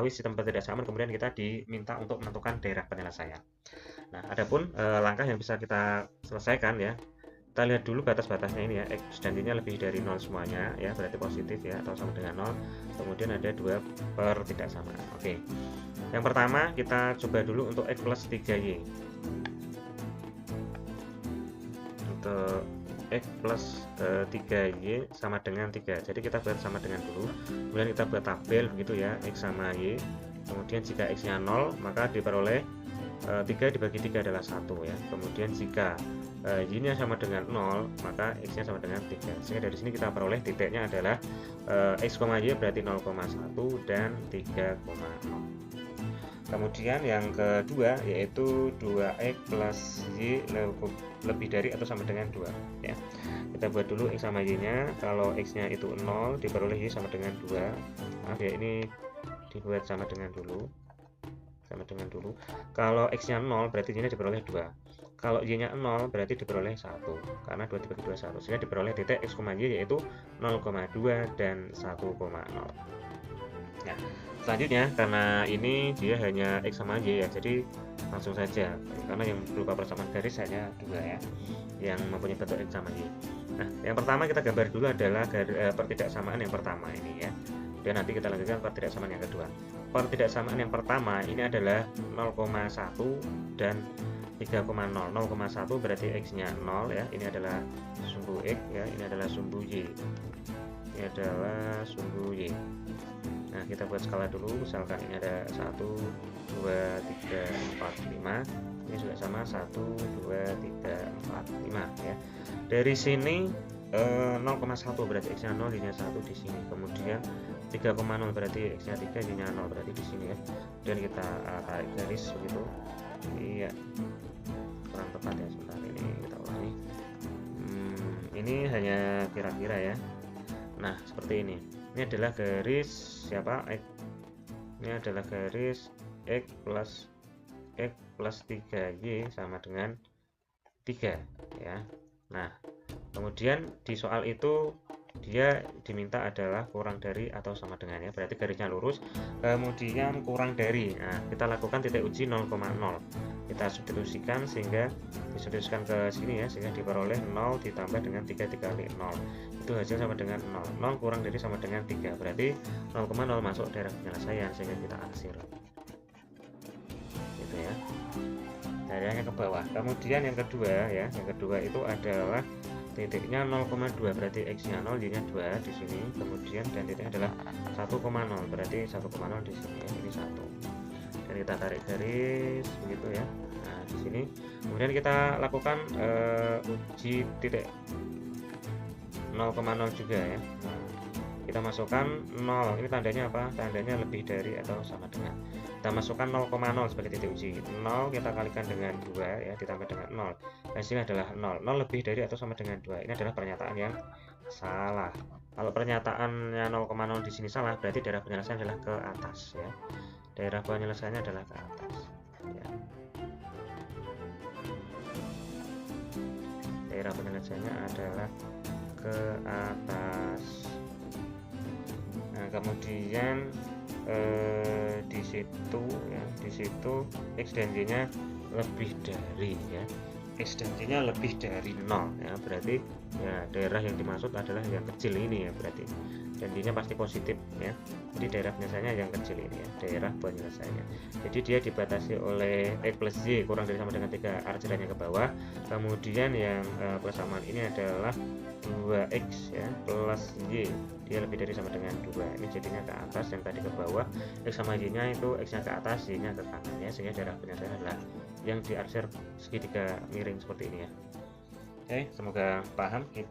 mengetahui sistem ketidaksamaan, kemudian kita diminta untuk menentukan daerah penyelesaian. Nah, adapun langkah yang bisa kita selesaikan ya, kita lihat dulu batas-batasnya ini ya, X dan Y-nya lebih dari 0 semuanya ya, berarti positif ya, atau sama dengan 0. Kemudian ada 2 pertidaksamaan. Oke, yang pertama kita coba dulu untuk X plus 3Y. Untuk X plus 3Y sama dengan 3, jadi kita buat sama dengan dulu, kemudian kita buat tabel begitu ya, X sama Y. Kemudian jika X nya 0 maka diperoleh 3 dibagi 3 adalah 1 ya. Kemudian jika Y nya sama dengan 0 maka X nya sama dengan 3, sehingga dari sini kita peroleh titiknya adalah X, Y berarti 0,1 dan 3,0. Kemudian yang kedua yaitu 2X plus Y lebih dari atau sama dengan 2 ya. Kita buat dulu X sama Y nya. Kalau X nya itu 0 diperoleh Y sama dengan 2. Maaf ya, ini dibuat sama dengan dulu. Kalau X nya 0 berarti Y nya diperoleh 2. Kalau Y nya 0 berarti diperoleh 1, karena 2 dibagi 2 1, sehingga diperoleh titik X, Y yaitu 0,2 dan 1,0. Nah, selanjutnya karena ini dia hanya X sama Y ya, jadi langsung saja, karena yang berupa persamaan garis hanya 2 ya, yang mempunyai bentuk X sama Y. Nah, yang pertama kita gambar dulu adalah pertidaksamaan yang pertama ini ya, dan nanti kita lanjutkan pertidaksamaan yang kedua. Pertidaksamaan yang pertama ini adalah 0,1 dan 3,0. 0,1 berarti X nya 0 ya, ini adalah sumbu X ya, ini adalah sumbu Y, ini adalah sumbu Y. Nah, kita buat skala dulu, misalkan ini ada 1, 2, 3, 4, 5, ini juga sama 1, 2, 3, 4, 5 ya. Dari sini 0,1 berarti X nya 0, Y nya 1 di sini. Kemudian 3,0 berarti X nya 3, Y nya 0 berarti di sini ya. Dan kita tarik garis begitu. Iya, kurang tepat ya, sebentar ini kita ulangi. Ini hanya kira-kira ya. Nah, seperti ini. Ini adalah garis siapa? X. Ini adalah garis X plus 3Y sama dengan 3 ya. Nah, kemudian di soal itu dia diminta adalah kurang dari atau sama dengan ya, berarti garisnya lurus, kemudian kurang dari. Nah, kita lakukan titik uji 0,0, kita substitusikan sehingga disubstitusikan ke sini ya, sehingga diperoleh 0 ditambah dengan 3 dikali 0, itu hasil sama dengan 0. 0 kurang dari sama dengan 3, berarti 0,0 masuk daerah penyelesaian, sehingga kita aksir gitu ya, daerahnya ke bawah. Kemudian yang kedua ya, yang kedua itu adalah titiknya 0,2 berarti X nya 0, Y nya 2 di sini, kemudian dan titiknya adalah 1,0 berarti 1,0 di sini ya, ini 1, dan kita tarik garis begitu ya. Nah, di sini kemudian kita lakukan uji titik 0,0 juga ya. Nah, kita masukkan 0, ini tandanya apa? Tandanya lebih dari atau sama dengan. Kita masukkan 0,0 sebagai titik uji. 0 kita kalikan dengan 2 ya, ditambah dengan 0. Hasilnya adalah 0. 0 lebih dari atau sama dengan 2. Ini adalah pernyataan yang salah. Kalau pernyataannya 0,0 di sini salah, berarti daerah penyelesaian adalah ke atas ya. Daerah penyelesaiannya adalah ke atas ya. Daerah penyelesaiannya adalah ke atas. Nah, kemudian di situ ya, di situ X dan Y nya lebih dari ya, X dan Y nya lebih dari 0 ya, berarti ya daerah yang dimaksud adalah yang kecil ini ya, berarti dan Y nya pasti positif ya, jadi daerah penyelesaiannya yang kecil ini ya, daerah penyelesaiannya. Jadi dia dibatasi oleh X plus Y kurang dari sama dengan 3, arceranya ke bawah. Kemudian yang persamaan ini adalah 2X ya plus Y, dia lebih dari sama dengan 2, ini jadinya ke atas, yang tadi ke bawah. X sama Y nya itu X nya ke atas, Y nya ke kanan ya, sehingga daerah penyelesaian adalah yang diarsir segitiga miring seperti ini ya. Oke, semoga paham. Kita